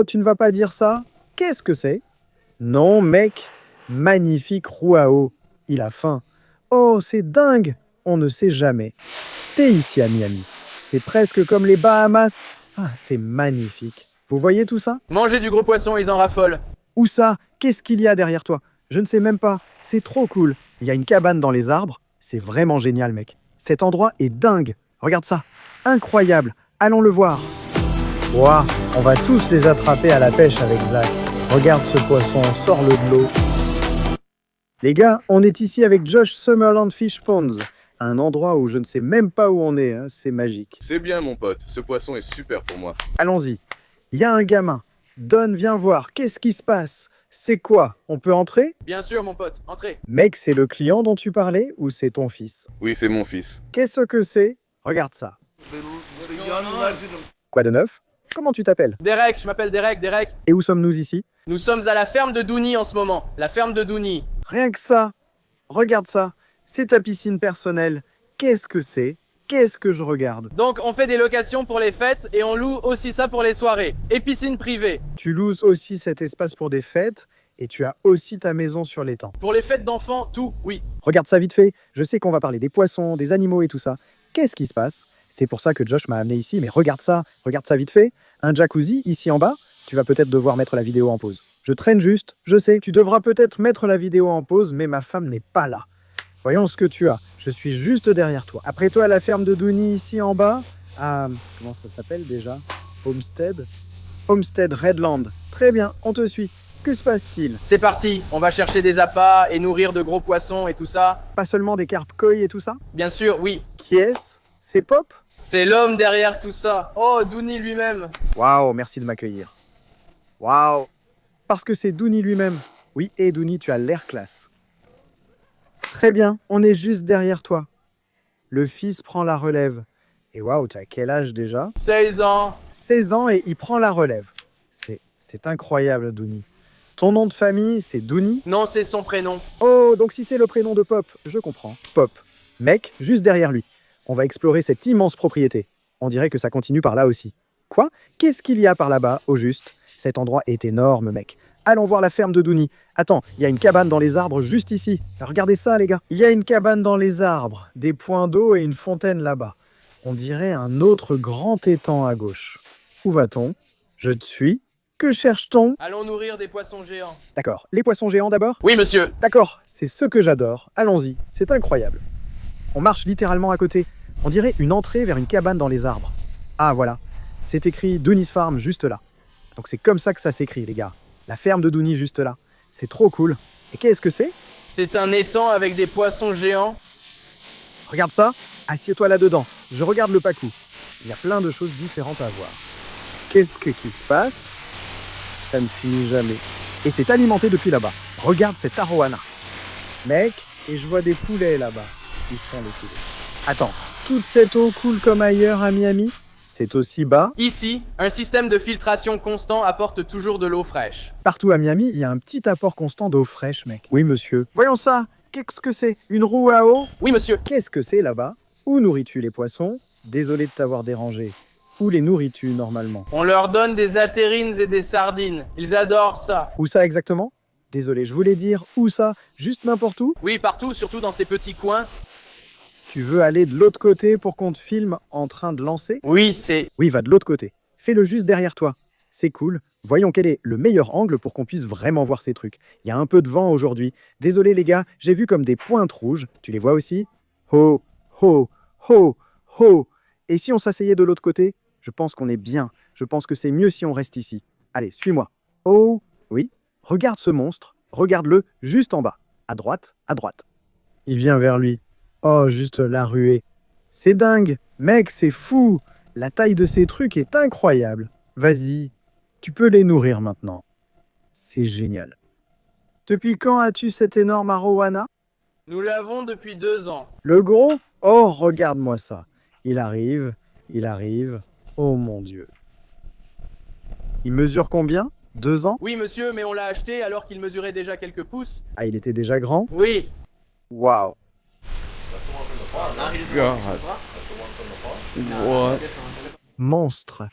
Oh, tu ne vas pas dire ça? Qu'est-ce que c'est? Non, mec, magnifique roue à eau. Il a faim. Oh, c'est dingue! On ne sait jamais. T'es ici à Miami. C'est presque comme les Bahamas. Ah, c'est magnifique. Vous voyez tout ça? Manger du gros poisson, ils en raffolent. Où ça? Qu'est-ce qu'il y a derrière toi? Je ne sais même pas. C'est trop cool. Il y a une cabane dans les arbres. C'est vraiment génial, mec. Cet endroit est dingue. Regarde ça. Incroyable. Allons le voir. Ouah, on va tous les attraper à la pêche avec Zach. Regarde ce poisson, sors-le de l'eau. Les gars, on est ici avec Josh Summerland Fish Ponds. Un endroit où je ne sais même pas où on est, hein. C'est magique. C'est bien mon pote, ce poisson est super pour moi. Allons-y. Il y a un gamin. Don, viens voir. Qu'est-ce qui se passe? C'est quoi? On peut entrer? Bien sûr, mon pote, entrez. Mec, c'est le client dont tu parlais ou c'est ton fils? Oui, c'est mon fils. Qu'est-ce que c'est? Regarde ça. Quoi de neuf? Comment tu t'appelles? Derek, je m'appelle Derek. Et où sommes-nous ici? Nous sommes à la ferme de Dooney en ce moment. La ferme de Dooney. Rien que ça. Regarde ça. C'est ta piscine personnelle. Qu'est-ce que c'est? Qu'est-ce que je regarde? Donc, on fait des locations pour les fêtes et on loue aussi ça pour les soirées. Et piscine privée. Tu loues aussi cet espace pour des fêtes et tu as aussi ta maison sur l'étang. Pour les fêtes d'enfants, tout, oui. Regarde ça vite fait. Je sais qu'on va parler des poissons, des animaux et tout ça. Qu'est-ce qui se passe? C'est pour ça que Josh m'a amené ici, mais regarde ça vite fait. Un jacuzzi ici en bas. Tu vas peut-être devoir mettre la vidéo en pause. Je traîne juste, je sais. Tu devras peut-être mettre la vidéo en pause, mais ma femme n'est pas là. Voyons ce que tu as. Je suis juste derrière toi. Après toi, la ferme de Dooney ici en bas. Ah, comment ça s'appelle déjà? Homestead? Homestead Redland. Très bien, on te suit. Que se passe-t-il? C'est parti, on va chercher des appâts et nourrir de gros poissons et tout ça. Pas seulement des carpes koi et tout ça? Bien sûr, oui. Qui est-ce? C'est Pop? C'est l'homme derrière tout ça. Oh, Dooney lui-même. Waouh, merci de m'accueillir. Waouh. Parce que c'est Dooney lui-même. Oui, et Dooney, tu as l'air classe. Très bien, on est juste derrière toi. Le fils prend la relève. Et waouh, tu as quel âge déjà? 16 ans. 16 ans et il prend la relève. C'est incroyable, Dooney. Ton nom de famille, c'est Dooney? Non, c'est son prénom. Oh, donc si c'est le prénom de Pop, je comprends. Pop. Mec, juste derrière lui. On va explorer cette immense propriété. On dirait que ça continue par là aussi. Quoi? Qu'est-ce qu'il y a par là-bas, au juste? Cet endroit est énorme, mec. Allons voir la ferme de Dooney. Attends, il y a une cabane dans les arbres juste ici. Regardez ça, les gars. Il y a une cabane dans les arbres, des points d'eau et une fontaine là-bas. On dirait un autre grand étang à gauche. Où va-t-on? Je te suis. Que cherche-t-on? Allons nourrir des poissons géants. D'accord. Les poissons géants d'abord? Oui, monsieur. D'accord, c'est ce que j'adore. Allons-y, c'est incroyable. On marche littéralement à côté. On dirait une entrée vers une cabane dans les arbres. Ah, voilà. C'est écrit Dooney's Farm juste là. Donc c'est comme ça que ça s'écrit, les gars. La ferme de Dooney juste là. C'est trop cool. Et qu'est-ce que c'est? C'est un étang avec des poissons géants. Regarde ça. Assieds-toi là-dedans. Je regarde le pacou. Il y a plein de choses différentes à voir. Qu'est-ce qui se passe? Ça ne finit jamais. Et c'est alimenté depuis là-bas. Regarde cette arowana. Mec, et je vois des poulets là-bas. Où sont les poulets? Attends, toute cette eau coule comme ailleurs à Miami? C'est aussi bas? Ici, un système de filtration constant apporte toujours de l'eau fraîche. Partout à Miami, il y a un petit apport constant d'eau fraîche, mec. Oui, monsieur. Voyons ça. Qu'est-ce que c'est? Une roue à eau? Oui, monsieur. Qu'est-ce que c'est là-bas? Où nourris-tu les poissons? Désolé de t'avoir dérangé. Où les nourris-tu normalement? On leur donne des atérines et des sardines. Ils adorent ça. Où ça exactement? Désolé, je voulais dire où ça? Juste n'importe où? Oui, partout, surtout dans ces petits coins. Tu veux aller de l'autre côté pour qu'on te filme en train de lancer? Oui, c'est... Oui, va de l'autre côté. Fais-le juste derrière toi. C'est cool. Voyons quel est le meilleur angle pour qu'on puisse vraiment voir ces trucs. Il y a un peu de vent aujourd'hui. Désolé les gars, j'ai vu comme des pointes rouges. Tu les vois aussi? Ho, ho, ho, ho. Et si on s'asseyait de l'autre côté? Je pense qu'on est bien. Je pense que c'est mieux si on reste ici. Allez, suis-moi. Oh, oui. Regarde ce monstre. Regarde-le juste en bas. À droite, à droite. Il vient vers lui. Oh, juste la ruée. C'est dingue. Mec, c'est fou. La taille de ces trucs est incroyable. Vas-y, tu peux les nourrir maintenant. C'est génial. Depuis quand as-tu cette énorme arowana? Nous l'avons depuis 2 ans. Le gros? Oh, regarde-moi ça. Il arrive, il arrive. Oh mon Dieu. Il mesure combien? 2 ans? Oui, monsieur, mais on l'a acheté alors qu'il mesurait déjà quelques pouces. Ah, il était déjà grand? Oui. Waouh. God. What? Monstre.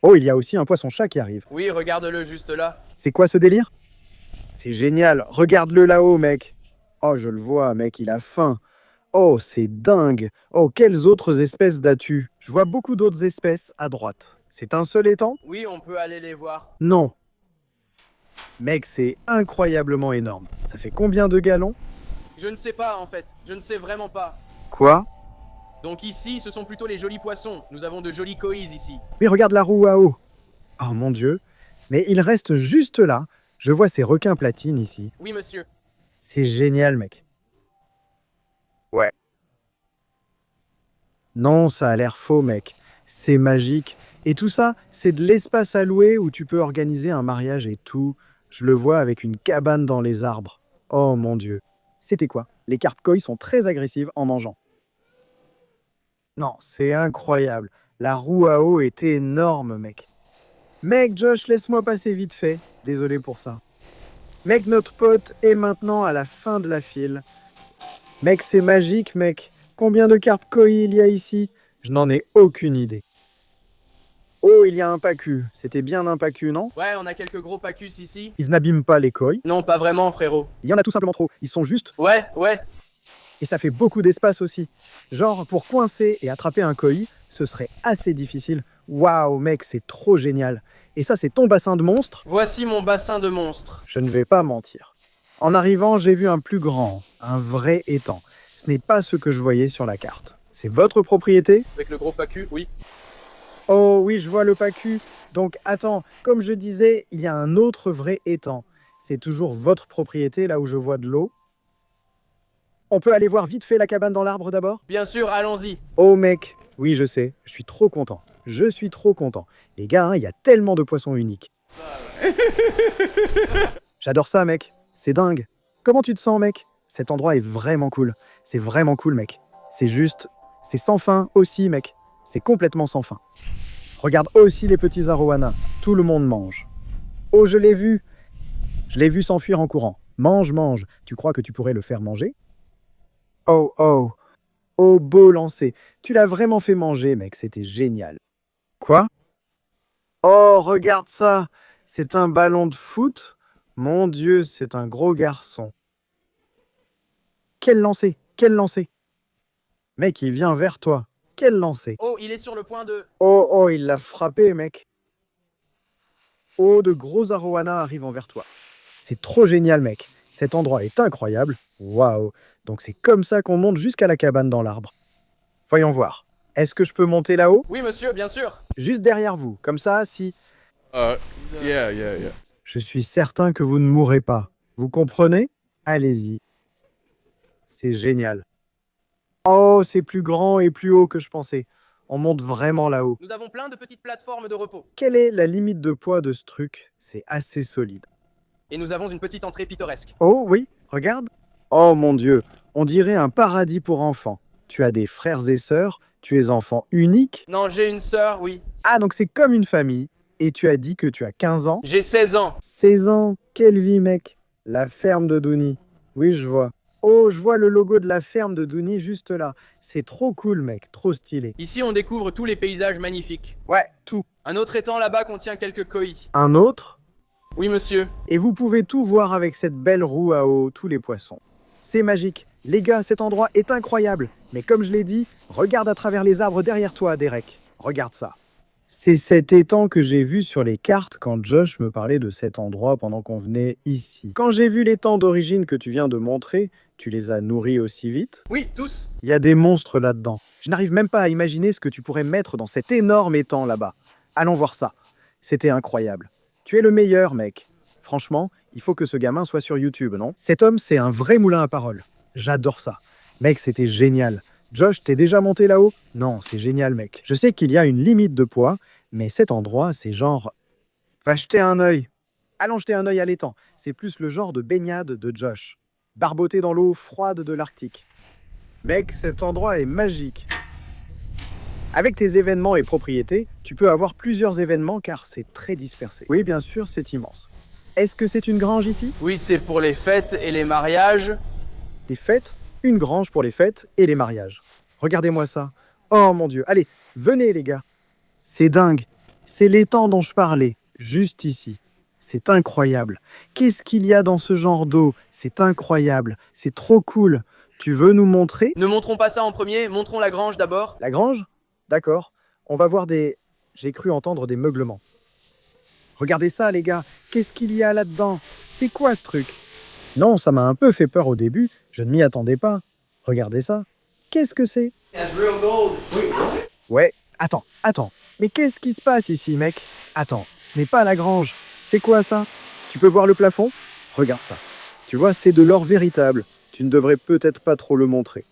Oh, il y a aussi un poisson-chat qui arrive. Oui, regarde-le juste là. C'est quoi ce délire? C'est génial, regarde-le là-haut, mec. Oh, je le vois, mec, il a faim. Oh, c'est dingue. Oh, quelles autres espèces d'as-tu? Je vois beaucoup d'autres espèces à droite. C'est un seul étang? Oui, on peut aller les voir. Non. Mec, c'est incroyablement énorme. Ça fait combien de gallons? Je ne sais pas en fait, je ne sais vraiment pas. Quoi? Donc ici, ce sont plutôt les jolis poissons. Nous avons de jolis kois ici. Oui, regarde la roue à eau. Oh mon Dieu. Mais il reste juste là. Je vois ces requins platines ici. Oui, monsieur. C'est génial, mec. Ouais. Non, ça a l'air faux, mec. C'est magique. Et tout ça, c'est de l'espace à louer où tu peux organiser un mariage et tout. Je le vois avec une cabane dans les arbres. Oh mon Dieu. C'était quoi? Les carpes koi sont très agressives en mangeant. Non, c'est incroyable. La roue à eau est énorme, mec. Mec, Josh, laisse-moi passer vite fait. Désolé pour ça. Mec, notre pote est maintenant à la fin de la file. Mec, c'est magique, mec. Combien de carpes koi il y a ici? Je n'en ai aucune idée. Oh, il y a un pacu. C'était bien un pacu, non? Ouais, on a quelques gros pacus ici. Ils n'abîment pas les koi. Non, pas vraiment, frérot. Il y en a tout simplement trop. Ils sont juste... Ouais. Et ça fait beaucoup d'espace aussi. Genre, pour coincer et attraper un koi, ce serait assez difficile. Waouh, mec, c'est trop génial. Et ça, c'est ton bassin de monstre? Voici mon bassin de monstres. Je ne vais pas mentir. En arrivant, j'ai vu un plus grand, un vrai étang. Ce n'est pas ce que je voyais sur la carte. C'est votre propriété? Avec le gros pacu, oui. Oh oui, je vois le pacu. Donc attends, comme je disais, il y a un autre vrai étang. C'est toujours votre propriété, là où je vois de l'eau. On peut aller voir vite fait la cabane dans l'arbre d'abord? Bien sûr, allons-y. Oh mec, oui je sais, je suis trop content. Je suis trop content. Les gars, hein, il y a tellement de poissons uniques. J'adore ça, mec. C'est dingue. Comment tu te sens, mec? Cet endroit est vraiment cool. C'est vraiment cool, mec. C'est juste... C'est sans fin aussi, mec. C'est complètement sans fin. Regarde aussi les petits arowanas. Tout le monde mange. Oh, je l'ai vu. Je l'ai vu s'enfuir en courant. Mange, mange. Tu crois que tu pourrais le faire manger? Oh, oh. Oh, beau lancer. Tu l'as vraiment fait manger, mec. C'était génial. Quoi? Oh, regarde ça. C'est un ballon de foot? Mon Dieu, c'est un gros garçon. Quel lancer? Quel lancer? Mec, il vient vers toi. Quel lancer? Oh, il est sur le point de... Oh, oh, il l'a frappé, mec. Oh, de gros arowanas arrivent envers toi. C'est trop génial, mec. Cet endroit est incroyable. Waouh. Donc c'est comme ça qu'on monte jusqu'à la cabane dans l'arbre. Voyons voir. Est-ce que je peux monter là-haut? Oui, monsieur, bien sûr. Juste derrière vous. Comme ça, si... Yeah. Je suis certain que vous ne mourrez pas. Vous comprenez? Allez-y. C'est génial. Oh, c'est plus grand et plus haut que je pensais. On monte vraiment là-haut. Nous avons plein de petites plateformes de repos. Quelle est la limite de poids de ce truc? C'est assez solide. Et nous avons une petite entrée pittoresque. Oh oui, regarde. Oh mon Dieu, on dirait un paradis pour enfants. Tu as des frères et sœurs, tu es enfant unique. Non, j'ai une sœur, oui. Ah, donc c'est comme une famille. Et tu as dit que tu as 15 ans? J'ai 16 ans. 16 ans, quelle vie, mec. La ferme de Dooney. Oui, je vois. Oh, je vois le logo de la ferme de Dooney juste là. C'est trop cool, mec, trop stylé. Ici, on découvre tous les paysages magnifiques. Ouais, tout. Un autre étang là-bas contient quelques kois. Un autre? Oui, monsieur. Et vous pouvez tout voir avec cette belle roue à eau, tous les poissons. C'est magique. Les gars, cet endroit est incroyable. Mais comme je l'ai dit, regarde à travers les arbres derrière toi, Derek. Regarde ça. C'est cet étang que j'ai vu sur les cartes quand Josh me parlait de cet endroit pendant qu'on venait ici. Quand j'ai vu l'étang d'origine que tu viens de montrer, tu les as nourris aussi vite? Oui, tous. Il y a des monstres là-dedans. Je n'arrive même pas à imaginer ce que tu pourrais mettre dans cet énorme étang là-bas. Allons voir ça. C'était incroyable. Tu es le meilleur, mec. Franchement, il faut que ce gamin soit sur YouTube, non? Cet homme, c'est un vrai moulin à paroles. J'adore ça. Mec, c'était génial. Josh, t'es déjà monté là-haut? Non, c'est génial, mec. Je sais qu'il y a une limite de poids, mais cet endroit, c'est genre... Va jeter un œil. Allons jeter un œil à l'étang. C'est plus le genre de baignade de Josh. Barboter dans l'eau froide de l'Arctique. Mec, cet endroit est magique. Avec tes événements et propriétés, tu peux avoir plusieurs événements car c'est très dispersé. Oui, bien sûr, c'est immense. Est-ce que c'est une grange ici? Oui, c'est pour les fêtes et les mariages. Des fêtes? Une grange pour les fêtes et les mariages. Regardez-moi ça. Oh mon Dieu. Allez, venez les gars. C'est dingue. C'est l'étang dont je parlais, juste ici. C'est incroyable. Qu'est-ce qu'il y a dans ce genre d'eau? C'est incroyable. C'est trop cool. Tu veux nous montrer? Ne montrons pas ça en premier, montrons la grange d'abord. La grange? D'accord. On va voir des... J'ai cru entendre des meuglements. Regardez ça, les gars. Qu'est-ce qu'il y a là-dedans? C'est quoi ce truc? Non, ça m'a un peu fait peur au début. Je ne m'y attendais pas. Regardez ça. Qu'est-ce que c'est? Ouais, attends. Mais qu'est-ce qui se passe ici, mec? Attends, ce n'est pas la grange. C'est quoi ça? Tu peux voir le plafond? Regarde ça. Tu vois, c'est de l'or véritable. Tu ne devrais peut-être pas trop le montrer.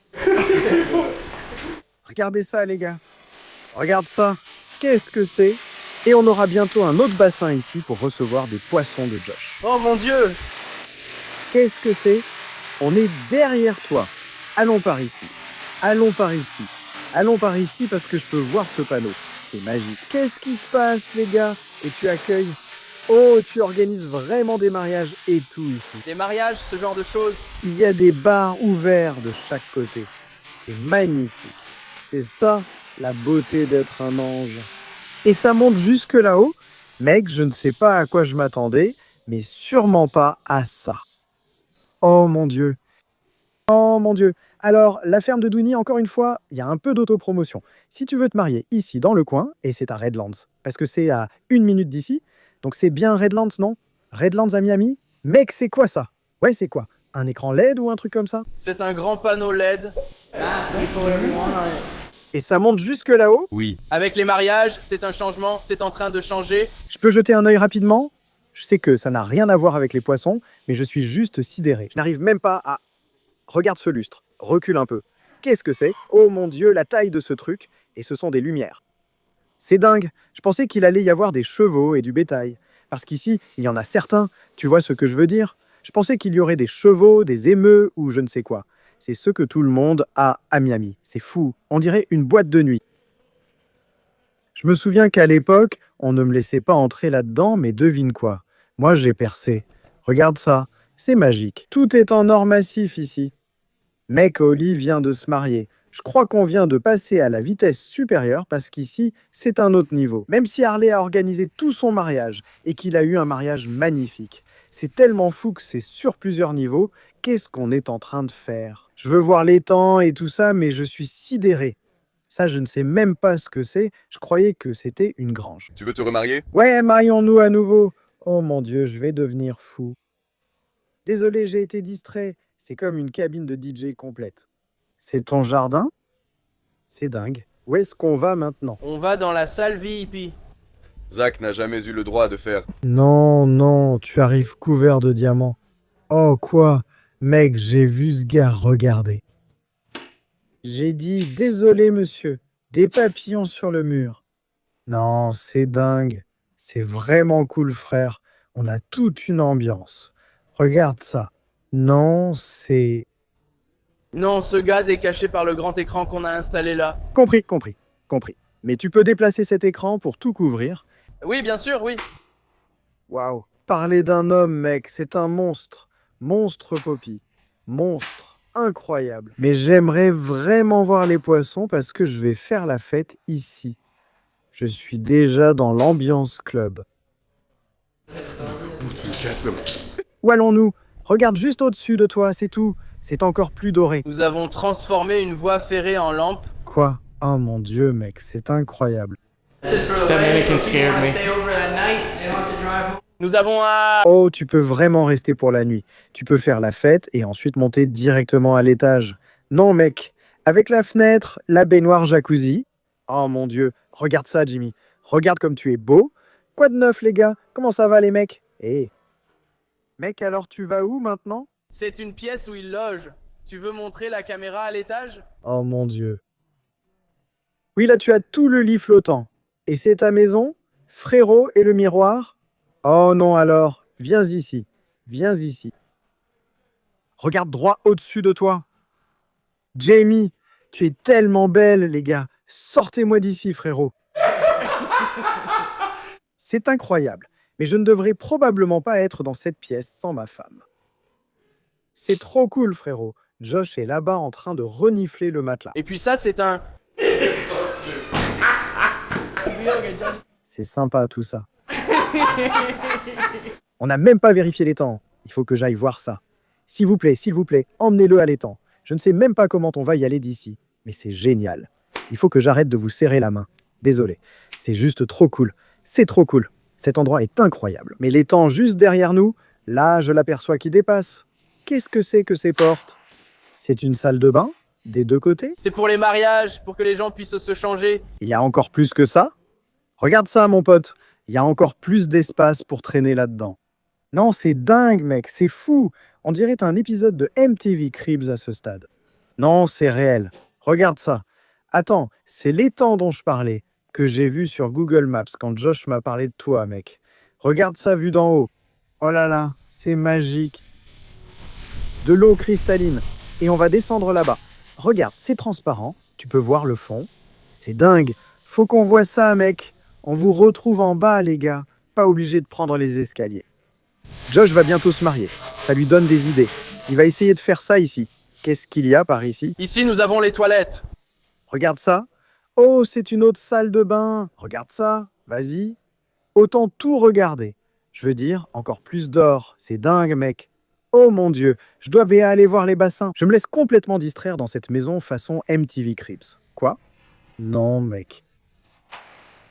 Regardez ça, les gars. Regarde ça. Qu'est-ce que c'est? Et on aura bientôt un autre bassin ici pour recevoir des poissons de Josh. Oh mon Dieu! Qu'est-ce que c'est? On est derrière toi. Allons par ici. Allons par ici. Allons par ici parce que je peux voir ce panneau. C'est magique. Qu'est-ce qui se passe, les gars? Et tu accueilles... Oh, tu organises vraiment des mariages et tout ici. Des mariages, ce genre de choses. Il y a des bars ouverts de chaque côté. C'est magnifique. C'est ça, la beauté d'être un ange. Et ça monte jusque là-haut. Mec, je ne sais pas à quoi je m'attendais, mais sûrement pas à ça. Oh mon Dieu. Oh mon Dieu. Alors, la ferme de Dooney, encore une fois, il y a un peu d'autopromotion. Si tu veux te marier ici, dans le coin, et c'est à Redlands, parce que c'est à 1 minute d'ici, donc c'est bien Redlands, non? Redlands à Miami? Mec, c'est quoi ça? Ouais, c'est quoi? Un écran LED ou un truc comme ça? C'est un grand panneau LED. Et ça monte jusque là-haut? Oui. Avec les mariages, c'est un changement, c'est en train de changer. Je peux jeter un œil rapidement? Je sais que ça n'a rien à voir avec les poissons, mais je suis juste sidéré. Je n'arrive même pas à... Regarde ce lustre, recule un peu. Qu'est-ce que c'est? Oh mon Dieu, la taille de ce truc, et ce sont des lumières. C'est dingue, je pensais qu'il allait y avoir des chevaux et du bétail. Parce qu'ici, il y en a certains, tu vois ce que je veux dire? Je pensais qu'il y aurait des chevaux, des émeus ou je ne sais quoi. C'est ce que tout le monde a à Miami. C'est fou, on dirait une boîte de nuit. Je me souviens qu'à l'époque, on ne me laissait pas entrer là-dedans, mais devine quoi? Moi, j'ai percé. Regarde ça, c'est magique. Tout est en or massif ici. Mec, Oli vient de se marier. Je crois qu'on vient de passer à la vitesse supérieure parce qu'ici, c'est un autre niveau. Même si Harley a organisé tout son mariage et qu'il a eu un mariage magnifique. C'est tellement fou que c'est sur plusieurs niveaux. Qu'est-ce qu'on est en train de faire? Je veux voir l'étang et tout ça, mais je suis sidéré. Ça, je ne sais même pas ce que c'est. Je croyais que c'était une grange. Tu veux te remarier? Ouais, marions-nous à nouveau. Oh mon Dieu, je vais devenir fou. Désolé, j'ai été distrait. C'est comme une cabine de DJ complète. C'est ton jardin? C'est dingue. Où est-ce qu'on va maintenant? On va dans la salle VIP. Zach n'a jamais eu le droit de faire. Non, tu arrives couvert de diamants. Oh quoi? Mec, j'ai vu ce gars regarder. J'ai dit désolé monsieur. Des papillons sur le mur. Non, c'est dingue. C'est vraiment cool frère. On a toute une ambiance. Regarde ça. Non, c'est... Non, ce gaz est caché par le grand écran qu'on a installé là. Compris. Mais tu peux déplacer cet écran pour tout couvrir. Oui, bien sûr, oui. Waouh. Parler d'un homme, mec, c'est un monstre. Monstre Poppy. Monstre. Incroyable. Mais j'aimerais vraiment voir les poissons parce que je vais faire la fête ici. Je suis déjà dans l'ambiance club. Où allons-nous? Regarde juste au-dessus de toi, c'est tout. C'est encore plus doré. Nous avons transformé une voie ferrée en lampe. Quoi? Oh mon Dieu, mec, c'est incroyable. Nous avons un... Oh, tu peux vraiment rester pour la nuit. Tu peux faire la fête et ensuite monter directement à l'étage. Non, mec. Avec la fenêtre, la baignoire jacuzzi. Oh mon Dieu, regarde ça, Jimmy. Regarde comme tu es beau. Quoi de neuf, les gars? Comment ça va, les mecs? Mec, alors tu vas où maintenant? C'est une pièce où il loge. Tu veux montrer la caméra à l'étage? Oh mon Dieu. Oui, là, tu as tout le lit flottant. Et c'est ta maison? Frérot et le miroir? Oh non alors, viens ici. Viens ici. Regarde droit au-dessus de toi. Jamie, tu es tellement belle, les gars. Sortez-moi d'ici, frérot. C'est incroyable, mais je ne devrais probablement pas être dans cette pièce sans ma femme. C'est trop cool, frérot. Josh est là-bas en train de renifler le matelas. Et puis ça, c'est un... C'est sympa tout ça. On n'a même pas vérifié l'étang. Il faut que j'aille voir ça. S'il vous plaît, emmenez-le à l'étang. Je ne sais même pas comment on va y aller d'ici, mais c'est génial. Il faut que j'arrête de vous serrer la main. Désolé, c'est juste trop cool. C'est trop cool. Cet endroit est incroyable. Mais l'étang juste derrière nous, là, je l'aperçois qui dépasse. Qu'est-ce que c'est que ces portes? C'est une salle de bain? Des deux côtés? C'est pour les mariages, pour que les gens puissent se changer. Il y a encore plus que ça? Regarde ça, mon pote. Il y a encore plus d'espace pour traîner là-dedans. Non, c'est dingue, mec, c'est fou. On dirait un épisode de MTV Cribs à ce stade. Non, c'est réel. Regarde ça. Attends, c'est l'étang dont je parlais, que j'ai vu sur Google Maps quand Josh m'a parlé de toi, mec. Regarde ça vu d'en haut. Oh là là, c'est magique. De l'eau cristalline. Et on va descendre là-bas. Regarde, c'est transparent. Tu peux voir le fond. C'est dingue. Faut qu'on voit ça, mec. On vous retrouve en bas, les gars. Pas obligé de prendre les escaliers. Josh va bientôt se marier. Ça lui donne des idées. Il va essayer de faire ça ici. Qu'est-ce qu'il y a par ici? Ici, nous avons les toilettes. Regarde ça. Oh, c'est une autre salle de bain. Regarde ça. Vas-y. Autant tout regarder. Je veux dire, encore plus d'or. C'est dingue, mec. Oh mon Dieu, je dois bien aller voir les bassins. Je me laisse complètement distraire dans cette maison façon MTV Cribs. Quoi? Non, mec.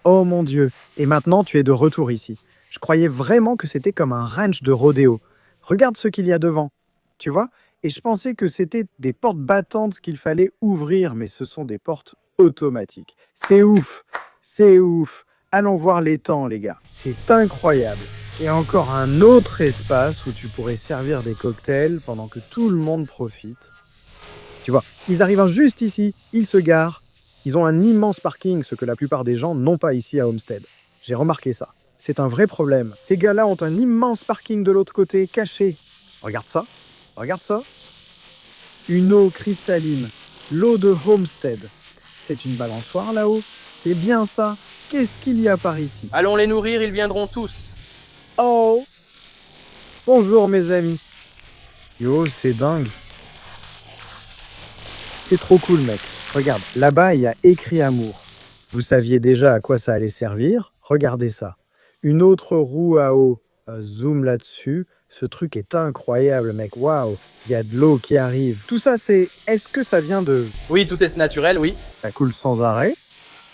Oh mon Dieu, et maintenant tu es de retour ici. Je croyais vraiment que c'était comme un ranch de rodéo. Regarde ce qu'il y a devant. Tu vois? Et je pensais que c'était des portes battantes qu'il fallait ouvrir, mais ce sont des portes automatiques. C'est ouf! C'est ouf! Allons voir l'étang, les gars. C'est incroyable. Et encore un autre espace où tu pourrais servir des cocktails pendant que tout le monde profite. Tu vois, ils arrivent juste ici, ils se garent. Ils ont un immense parking, ce que la plupart des gens n'ont pas ici à Homestead. J'ai remarqué ça. C'est un vrai problème. Ces gars-là ont un immense parking de l'autre côté, caché. Regarde ça. Regarde ça. Une eau cristalline. L'eau de Homestead. C'est une balançoire là-haut. C'est bien ça. Qu'est-ce qu'il y a par ici? Allons les nourrir, ils viendront tous. Oh! Bonjour mes amis. Yo, c'est dingue. C'est trop cool, mec. Regarde, là-bas, il y a écrit amour. Vous saviez déjà à quoi ça allait servir? Regardez ça. Une autre roue à eau. Zoom là-dessus. Ce truc est incroyable, mec. Waouh! Il y a de l'eau qui arrive. Tout ça, c'est... Est-ce que ça vient de... Oui, tout est naturel, oui. Ça coule sans arrêt?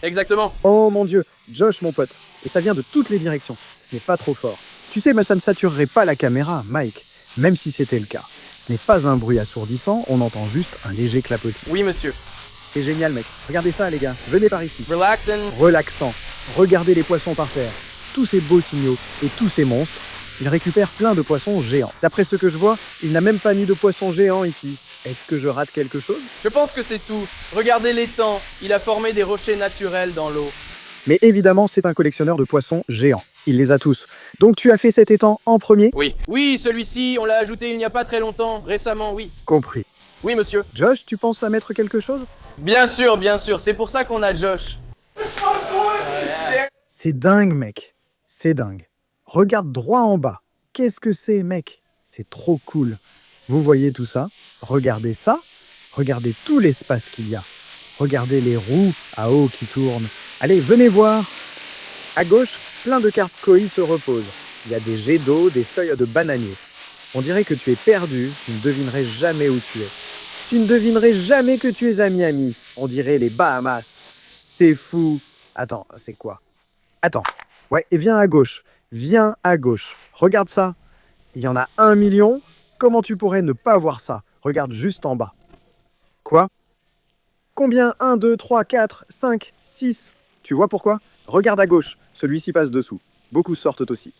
Exactement. Oh mon Dieu! Josh, mon pote. Et ça vient de toutes les directions. Ce n'est pas trop fort. Tu sais, mais ça ne saturerait pas la caméra, Mike. Même si c'était le cas. Ce n'est pas un bruit assourdissant, on entend juste un léger clapotis. Oui, monsieur. C'est génial, mec. Regardez ça, les gars. Venez par ici. Relaxing. Relaxant. Regardez les poissons par terre. Tous ces beaux signaux et tous ces monstres, ils récupèrent plein de poissons géants. D'après ce que je vois, il n'a même pas mis de poissons géants ici. Est-ce que je rate quelque chose? Je pense que c'est tout. Regardez l'étang. Il a formé des rochers naturels dans l'eau. Mais évidemment, c'est un collectionneur de poissons géants. Il les a tous. Donc tu as fait cet étang en premier? Oui. Oui, celui-ci, on l'a ajouté il n'y a pas très longtemps. Récemment, oui. Compris. Oui, monsieur. Josh, tu penses à mettre quelque chose? Bien sûr, bien sûr. C'est pour ça qu'on a Josh. C'est dingue, mec. C'est dingue. Regarde droit en bas. Qu'est-ce que c'est, mec? C'est trop cool. Vous voyez tout ça? Regardez ça. Regardez tout l'espace qu'il y a. Regardez les roues à eau qui tournent. Allez, venez voir. À gauche, plein de cartes koi se reposent. Il y a des jets d'eau, des feuilles de bananier. On dirait que tu es perdu, tu ne devinerais jamais où tu es. Tu ne devinerais jamais que tu es à Miami. On dirait les Bahamas. C'est fou. Attends, c'est quoi? Attends. Ouais, et viens à gauche. Viens à gauche. Regarde ça. Il y en a 1 million. Comment tu pourrais ne pas voir ça? Regarde juste en bas. Quoi? Combien? 1, 2, 3, 4, 5, 6. Tu vois pourquoi? Regarde à gauche. Celui-ci passe dessous. Beaucoup sortent aussi.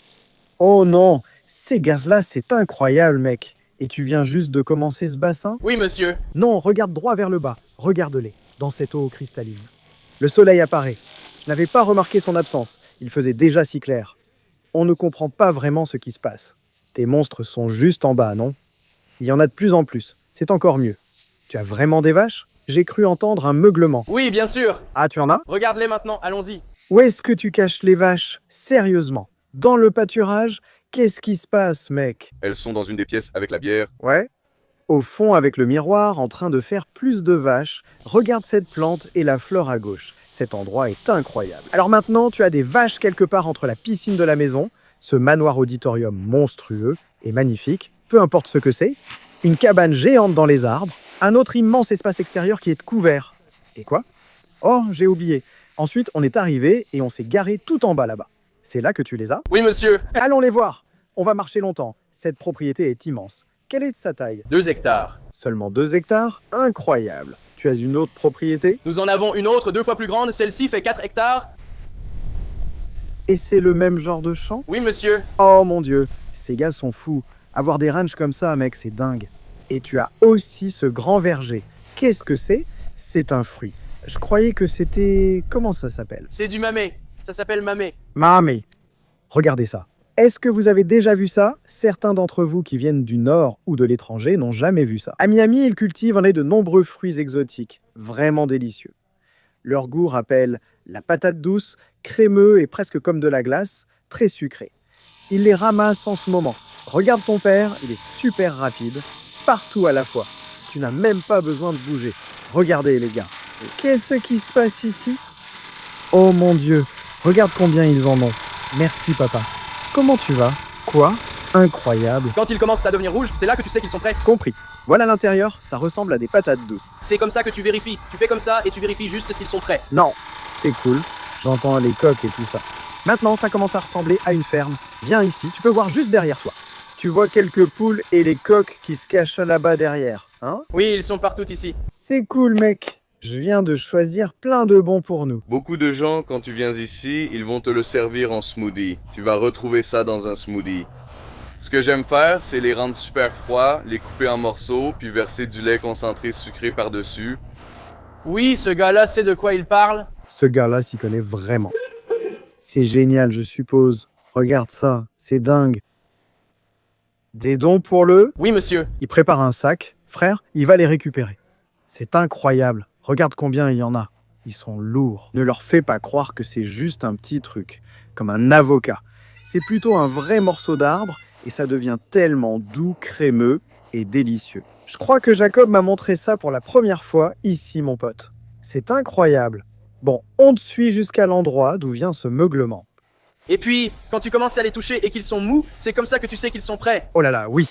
Oh non! Ces gaz-là, c'est incroyable, mec. Et tu viens juste de commencer ce bassin? Oui, monsieur. Non, regarde droit vers le bas. Regarde-les, dans cette eau cristalline. Le soleil apparaît. Je n'avais pas remarqué son absence. Il faisait déjà si clair. On ne comprend pas vraiment ce qui se passe. Tes monstres sont juste en bas, non? Il y en a de plus en plus. C'est encore mieux. Tu as vraiment des vaches? J'ai cru entendre un meuglement. Oui, bien sûr. Ah, tu en as? Regarde-les maintenant, allons-y. Où est-ce que tu caches les vaches? Sérieusement. Dans le pâturage? Qu'est-ce qui se passe, mec? Elles sont dans une des pièces avec la bière. Ouais? Au fond, avec le miroir, en train de faire plus de vaches, regarde cette plante et la fleur à gauche. Cet endroit est incroyable. Alors maintenant, tu as des vaches quelque part entre la piscine de la maison, ce manoir auditorium monstrueux et magnifique, peu importe ce que c'est, une cabane géante dans les arbres, un autre immense espace extérieur qui est couvert. Et quoi? Oh, j'ai oublié. Ensuite, on est arrivé et on s'est garé tout en bas là-bas. C'est là que tu les as? Oui, monsieur. Allons les voir. On va marcher longtemps. Cette propriété est immense. Quelle est sa taille? 2 hectares. Seulement 2 hectares? Incroyable. Tu as une autre propriété? Nous en avons une autre 2 fois plus grande. Celle-ci fait 4 hectares. Et c'est le même genre de champ? Oui, monsieur. Oh mon Dieu, ces gars sont fous. Avoir des ranchs comme ça, mec, c'est dingue. Et tu as aussi ce grand verger. Qu'est-ce que c'est? C'est un fruit. Je croyais que c'était... Comment ça s'appelle? C'est du mamé. Ça s'appelle mamé. Mamé. Regardez ça. Est-ce que vous avez déjà vu ça? Certains d'entre vous qui viennent du nord ou de l'étranger n'ont jamais vu ça. À Miami, ils cultivent de nombreux fruits exotiques, vraiment délicieux. Leur goût rappelle la patate douce, crémeux et presque comme de la glace, très sucré. Ils les ramassent en ce moment. Regarde ton père, il est super rapide, partout à la fois. Tu n'as même pas besoin de bouger. Regardez les gars. Qu'est-ce qui se passe ici? Oh mon Dieu, regarde combien ils en ont. Merci papa. Comment tu vas? Quoi? Incroyable. Quand ils commencent à devenir rouges, c'est là que tu sais qu'ils sont prêts. Compris. Voilà l'intérieur, ça ressemble à des patates douces. C'est comme ça que tu vérifies. Tu fais comme ça et tu vérifies juste s'ils sont prêts. Non, c'est cool. J'entends les coques et tout ça. Maintenant, ça commence à ressembler à une ferme. Viens ici, tu peux voir juste derrière toi. Tu vois quelques poules et les coques qui se cachent là-bas derrière, hein? Oui, ils sont partout ici. C'est cool, mec. Je viens de choisir plein de bons pour nous. Beaucoup de gens, quand tu viens ici, ils vont te le servir en smoothie. Tu vas retrouver ça dans un smoothie. Ce que j'aime faire, c'est les rendre super froids, les couper en morceaux, puis verser du lait concentré sucré par-dessus. Oui, ce gars-là sait de quoi il parle. Ce gars-là s'y connaît vraiment. C'est génial, je suppose. Regarde ça, c'est dingue. Des dons pour le... Oui, monsieur. Il prépare un sac. Frère, il va les récupérer. C'est incroyable. Regarde combien il y en a. Ils sont lourds. Ne leur fais pas croire que c'est juste un petit truc, comme un avocat. C'est plutôt un vrai morceau d'arbre et ça devient tellement doux, crémeux et délicieux. Je crois que Jacob m'a montré ça pour la première fois ici, mon pote. C'est incroyable. Bon, on te suit jusqu'à l'endroit d'où vient ce meuglement. Et puis, quand tu commences à les toucher et qu'ils sont mous, c'est comme ça que tu sais qu'ils sont prêts. Oh là là, oui.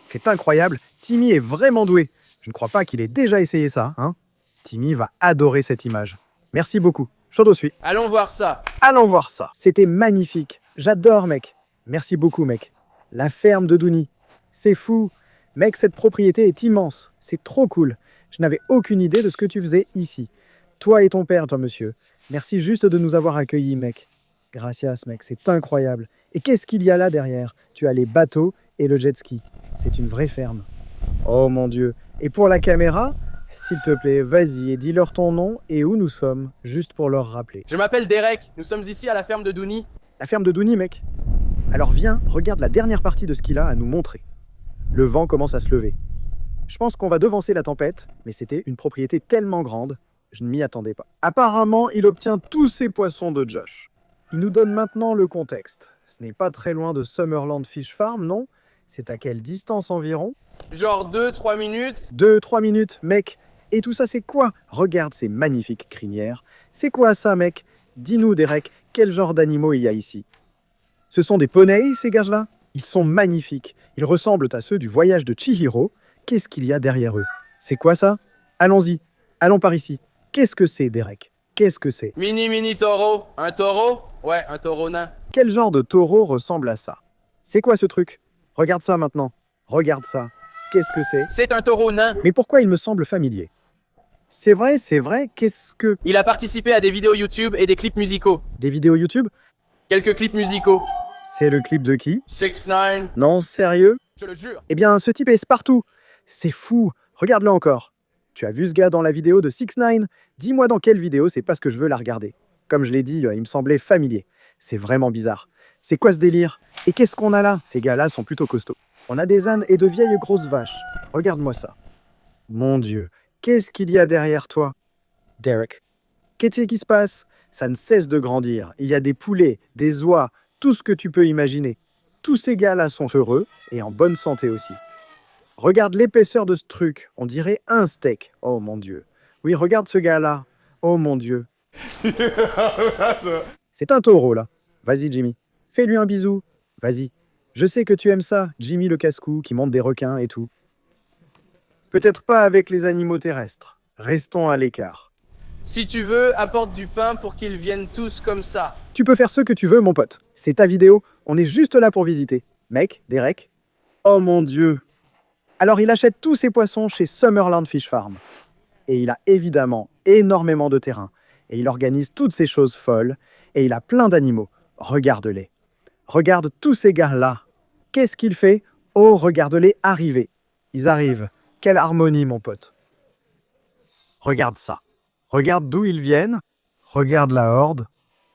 C'est incroyable. Timmy est vraiment doué. Je ne crois pas qu'il ait déjà essayé ça, hein. Timmy va adorer cette image. Merci beaucoup. Chaud suis. Allons voir ça. Allons voir ça. C'était magnifique. J'adore, mec. Merci beaucoup, mec. La ferme de Dooney. C'est fou. Mec, cette propriété est immense. C'est trop cool. Je n'avais aucune idée de ce que tu faisais ici. Toi et ton père, toi, monsieur. Merci juste de nous avoir accueillis, mec. Gracias, mec. C'est incroyable. Et qu'est-ce qu'il y a là derrière? Tu as les bateaux et le jet ski. C'est une vraie ferme. Oh mon Dieu. Et pour la caméra, s'il te plaît, vas-y et dis-leur ton nom et où nous sommes, juste pour leur rappeler. Je m'appelle Derek. Nous sommes ici à la ferme de Dooney. La ferme de Dooney, mec. Alors viens, regarde la dernière partie de ce qu'il a à nous montrer. Le vent commence à se lever. Je pense qu'on va devancer la tempête, mais c'était une propriété tellement grande, je ne m'y attendais pas. Apparemment, il obtient tous ses poissons de Josh. Il nous donne maintenant le contexte. Ce n'est pas très loin de Summerland Fish Farm, non? C'est à quelle distance environ? Genre 2-3 minutes. 2-3 minutes, mec. Et tout ça, c'est quoi? Regarde ces magnifiques crinières. C'est quoi ça, mec? Dis-nous, Derek, quel genre d'animaux il y a ici? Ce sont des poneys, ces gages-là? Ils sont magnifiques. Ils ressemblent à ceux du voyage de Chihiro. Qu'est-ce qu'il y a derrière eux? C'est quoi ça? Allons-y. Allons par ici. Qu'est-ce que c'est, Derek? Qu'est-ce que c'est? Mini taureau. Un taureau? Ouais, un taureau nain. Quel genre de taureau ressemble à ça? C'est quoi ce truc? Regarde ça maintenant. Regarde ça. Qu'est-ce que c'est? C'est un taureau nain. Mais pourquoi il me semble familier? C'est vrai, qu'est-ce que... Il a participé à des vidéos YouTube et des clips musicaux. Des vidéos YouTube? Quelques clips musicaux. C'est le clip de qui? 6ix9ine. Non, sérieux? Je le jure. Eh bien, ce type est partout. C'est fou. Regarde-le encore. Tu as vu ce gars dans la vidéo de 6ix9ine? Dis-moi dans quelle vidéo, c'est parce que je veux la regarder. Comme je l'ai dit, il me semblait familier. C'est vraiment bizarre. C'est quoi ce délire? Et qu'est-ce qu'on a là? Ces gars-là sont plutôt costauds. On a des ânes et de vieilles grosses vaches. Regarde-moi ça. Mon Dieu, qu'est-ce qu'il y a derrière toi? Derek, qu'est-ce qui se passe? Ça ne cesse de grandir. Il y a des poulets, des oies, tout ce que tu peux imaginer. Tous ces gars-là sont heureux et en bonne santé aussi. Regarde l'épaisseur de ce truc. On dirait un steak. Oh mon Dieu. Oui, regarde ce gars-là. Oh mon Dieu. C'est un taureau, là. Vas-y, Jimmy. Fais-lui un bisou. Vas-y. Je sais que tu aimes ça, Jimmy le casse-cou, qui monte des requins et tout. Peut-être pas avec les animaux terrestres. Restons à l'écart. Si tu veux, apporte du pain pour qu'ils viennent tous comme ça. Tu peux faire ce que tu veux, mon pote. C'est ta vidéo. On est juste là pour visiter. Mec, Derek. Oh mon Dieu. Alors il achète tous ses poissons chez Summerland Fish Farm. Et il a évidemment énormément de terrain. Et il organise toutes ces choses folles. Et il a plein d'animaux. Regarde-les. Regarde tous ces gars-là. Qu'est-ce qu'il fait? Oh, regarde-les arriver. Ils arrivent. Quelle harmonie, mon pote. Regarde ça. Regarde d'où ils viennent. Regarde la horde.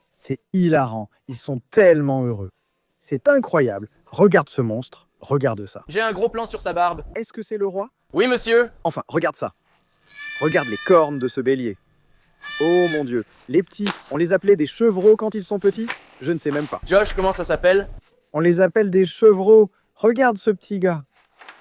C'est hilarant. Ils sont tellement heureux. C'est incroyable. Regarde ce monstre. Regarde ça. J'ai un gros plan sur sa barbe. Est-ce que c'est le roi? Oui, monsieur. Enfin, regarde ça. Regarde les cornes de ce bélier. Oh mon Dieu. Les petits, on les appelait des chevreaux quand ils sont petits? Je ne sais même pas. Josh, comment ça s'appelle? On les appelle des chevreaux. Regarde ce petit gars.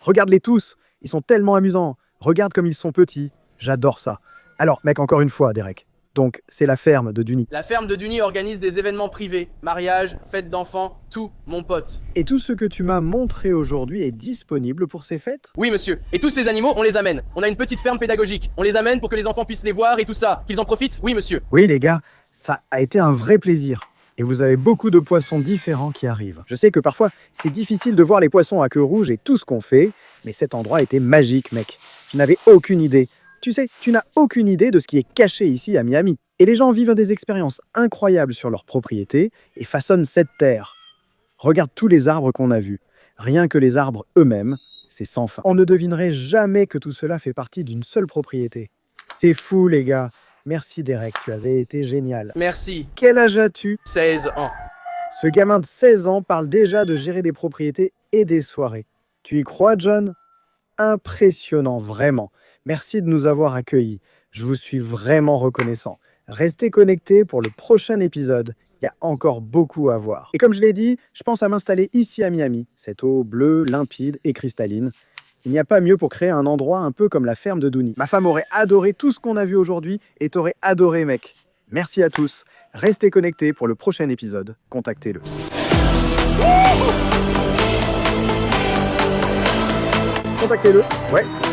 Regarde-les tous. Ils sont tellement amusants. Regarde comme ils sont petits. J'adore ça. Alors, mec, encore une fois, Derek. Donc, c'est la ferme de Duny. La ferme de Duny organise des événements privés. Mariage, fête d'enfants, tout, mon pote. Et tout ce que tu m'as montré aujourd'hui est disponible pour ces fêtes? Oui, monsieur. Et tous ces animaux, on les amène. On a une petite ferme pédagogique. On les amène pour que les enfants puissent les voir et tout ça. Qu'ils en profitent? Oui, monsieur. Oui, les gars, ça a été un vrai plaisir. Et vous avez beaucoup de poissons différents qui arrivent. Je sais que parfois, c'est difficile de voir les poissons à queue rouge et tout ce qu'on fait, mais cet endroit était magique, mec. Je n'avais aucune idée. Tu sais, tu n'as aucune idée de ce qui est caché ici à Miami. Et les gens vivent des expériences incroyables sur leur propriété et façonnent cette terre. Regarde tous les arbres qu'on a vus. Rien que les arbres eux-mêmes, c'est sans fin. On ne devinerait jamais que tout cela fait partie d'une seule propriété. C'est fou, les gars. Merci, Derek, tu as été génial. Merci. Quel âge as-tu? 16 ans. Ce gamin de 16 ans parle déjà de gérer des propriétés et des soirées. Tu y crois, John? Impressionnant, vraiment. Merci de nous avoir accueillis. Je vous suis vraiment reconnaissant. Restez connectés pour le prochain épisode. Il y a encore beaucoup à voir. Et comme je l'ai dit, je pense à m'installer ici à Miami. Cette eau bleue, limpide et cristalline. Il n'y a pas mieux pour créer un endroit un peu comme la ferme de Duny. Ma femme aurait adoré tout ce qu'on a vu aujourd'hui et t'aurais adoré, mec. Merci à tous. Restez connectés pour le prochain épisode. Contactez-le. Contactez-le. Ouais.